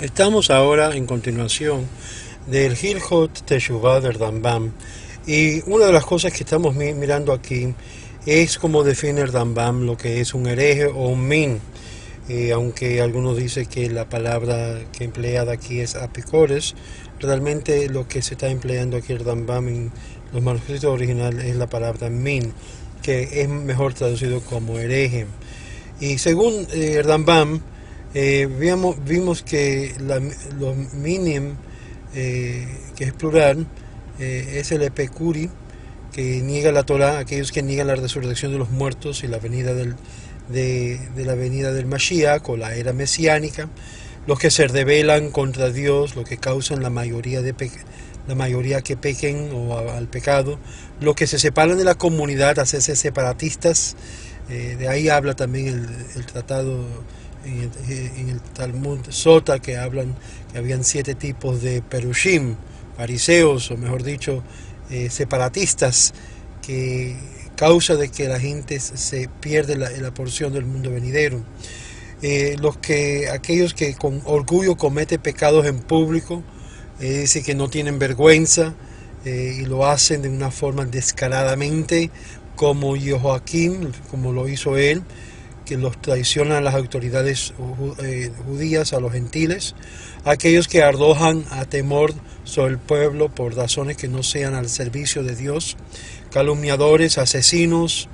Estamos ahora en continuación del Hilhot Teshuvah del Rambam, y una de las cosas que estamos mirando aquí es cómo define el Rambam lo que es un hereje o un min. Aunque algunos dicen que la palabra que empleada aquí es apicores, realmente lo que se está empleando aquí el Rambam en los manuscritos originales es la palabra min, que es mejor traducido como hereje. Y según el Rambam, vimos que los minim, que es plural, es el epicuri, que niega la Torah, aquellos que niegan la resurrección de los muertos y la venida de la venida del Mashiach o la era mesiánica, los que se rebelan contra Dios, los que causan la mayoría que pequen o al pecado, los que se separan de la comunidad, hacerse separatistas. De ahí habla también el tratado en el Talmud Sota, que hablan que habían 7 tipos de perushim, fariseos, o mejor dicho, separatistas, que causa de que la gente se pierde la porción del mundo venidero. Aquellos que con orgullo cometen pecados en público, es decir, que no tienen vergüenza, y lo hacen de una forma descaradamente, como Jehoiakim, como lo hizo él, que los traicionan a las autoridades judías, a los gentiles, aquellos que arrojan a temor sobre el pueblo por razones que no sean al servicio de Dios, calumniadores, asesinos.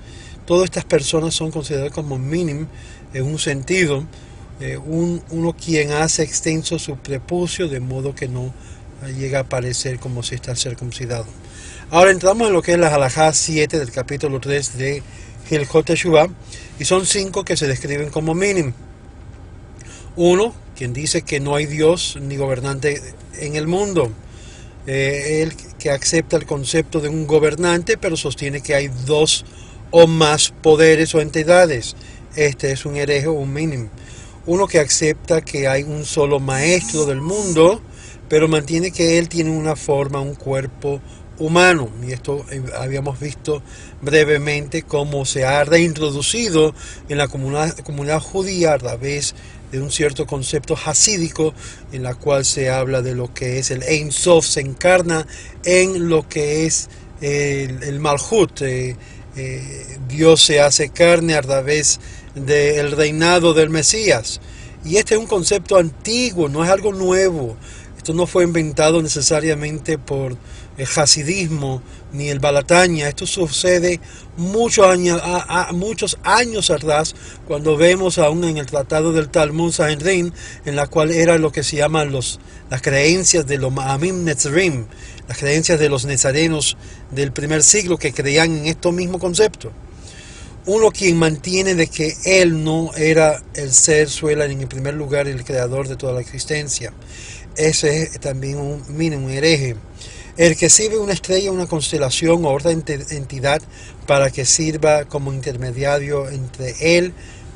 Todas estas personas son consideradas como minim en un sentido, uno quien hace extenso su prepucio de modo que no llega a parecer como si está circuncidado. Ahora entramos en lo que es la halajá 7 del capítulo 3 de Hilhot Teshuvah, y son 5 que se describen como minim. Uno, quien dice que no hay Dios ni gobernante en el mundo. Él que acepta el concepto de un gobernante, pero sostiene que hay 2 o más poderes o entidades. Este es un hereje o un minim. Uno que acepta que hay un solo maestro del mundo, pero mantiene que él tiene una forma, un cuerpo humano. Y esto habíamos visto brevemente cómo se ha reintroducido en la comunidad judía a través de un cierto concepto hasídico, en la cual se habla de lo que es el Ein Sof, se encarna en lo que es el Malhut. Dios se hace carne a través del reinado del Mesías. Y este es un concepto antiguo, no es algo nuevo. Esto no fue inventado necesariamente por el hasidismo ni el Balatanya. Esto sucede muchos años atrás, cuando vemos aún en el tratado del Talmud Sanhedrin, en la cual era lo que se llaman las creencias de los Ma'amim Netzarim, las creencias de los nazarenos del primer siglo, que creían en estos mismos conceptos. Uno quien mantiene de que él no era el ser suela en el primer lugar el creador de toda la existencia. Ese es también un hereje. El que sirve una estrella, una constelación o otra entidad para que sirva como intermediario entre él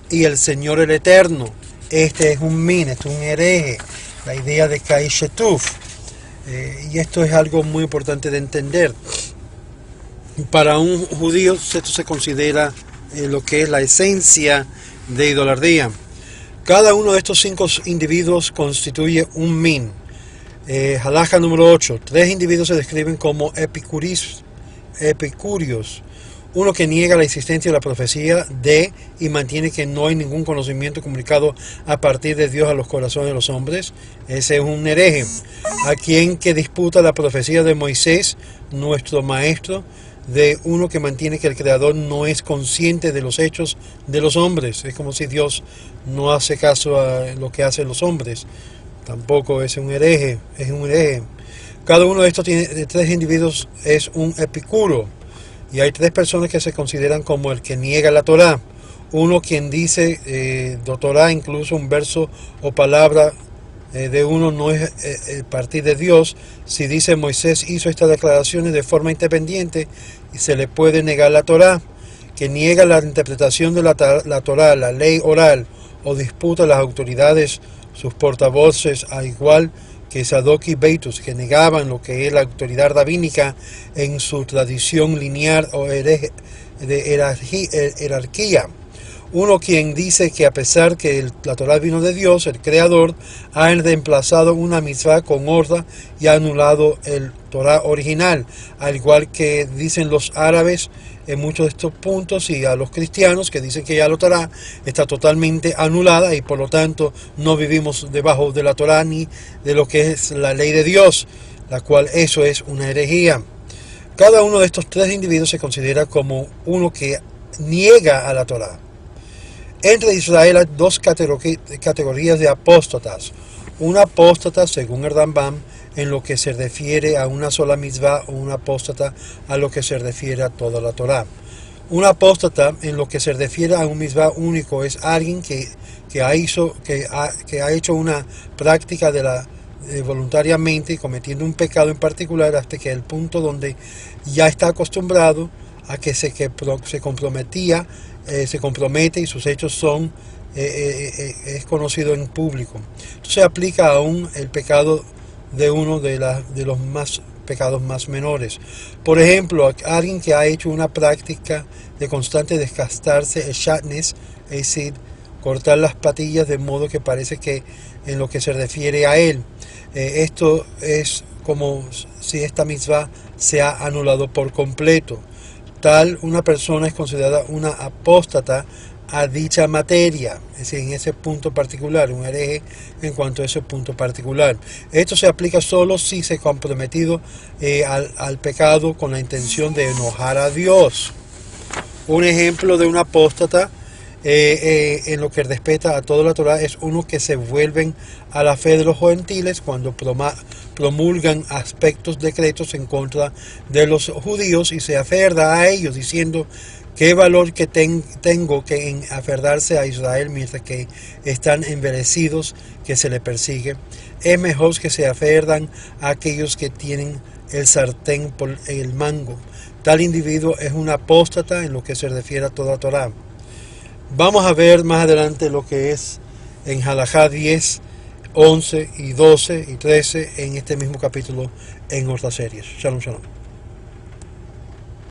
y el Señor el Eterno. Este es un min, este es un hereje. La idea de Kaishetuf. Y esto es algo muy importante de entender. Para un judío esto se considera lo que es la esencia de idolatría. Cada uno de estos 5 individuos constituye un min. Halajá número 8. 3 individuos se describen como epicúreos. Uno que niega la existencia de la profecía y mantiene que no hay ningún conocimiento comunicado a partir de Dios a los corazones de los hombres. Ese es un hereje. A quien que disputa la profecía de Moisés, nuestro maestro, de uno que mantiene que el Creador no es consciente de los hechos de los hombres. Es como si Dios no hace caso a lo que hacen los hombres. Tampoco es un hereje, es un hereje. Cada uno de estos 3 individuos es un epicuro. Y hay 3 personas que se consideran como el que niega la Torah. Uno quien dice de Torah, incluso un verso o palabra de uno no es partir de Dios. Si dice Moisés hizo estas declaraciones de forma independiente, y se le puede negar la Torah. Que niega la interpretación de la Torah, la ley oral, o disputa las autoridades, sus portavoces, al igual que Sadoc y Beitus, que negaban lo que es la autoridad rabínica en su tradición lineal o de jerarquía. Uno quien dice que a pesar que la Torá vino de Dios, el Creador, ha reemplazado una mitzvah con otra y ha anulado el Torá original, al igual que dicen los árabes en muchos de estos puntos, y a los cristianos que dicen que ya la Torá está totalmente anulada y por lo tanto no vivimos debajo de la Torá ni de lo que es la ley de Dios, la cual eso es una herejía. Cada uno de estos tres individuos se considera como uno que niega a la Torá. Entre Israel hay dos categorías de apóstatas. Un apóstata, según el Rambam, en lo que se refiere a una sola mitzvah, o un apóstata a lo que se refiere a toda la Torá. Un apóstata, en lo que se refiere a un mitzvah único, es alguien que ha hecho una práctica voluntariamente, cometiendo un pecado en particular, hasta que el punto donde ya está acostumbrado a que se compromete y sus hechos son es conocido en público. Esto se aplica aún el pecado de uno de los pecados más menores. Por ejemplo, alguien que ha hecho una práctica de constante desgastarse, el shatnez, es decir, cortar las patillas de modo que parece que en lo que se refiere a él, esto es como si esta mitzvah se ha anulado por completo. Una persona es considerada una apóstata a dicha materia, es decir, en ese punto particular, un hereje en cuanto a ese punto particular. Esto se aplica solo si se ha comprometido al pecado con la intención de enojar a Dios. Un ejemplo de un apóstata en lo que respecta a toda la Torá es uno que se vuelven a la fe de los gentiles cuando promulgan aspectos decretos en contra de los judíos y se aferra a ellos diciendo: ¿qué valor que tengo que en aferrarse a Israel mientras que están envilecidos, que se le persigue? Es mejor que se aferran a aquellos que tienen el sartén por el mango. Tal individuo es un apóstata en lo que se refiere a toda Torá. Vamos a ver más adelante lo que es en Halajá 10, 11 y 12 y 13 en este mismo capítulo en otras series. Shalom, shalom.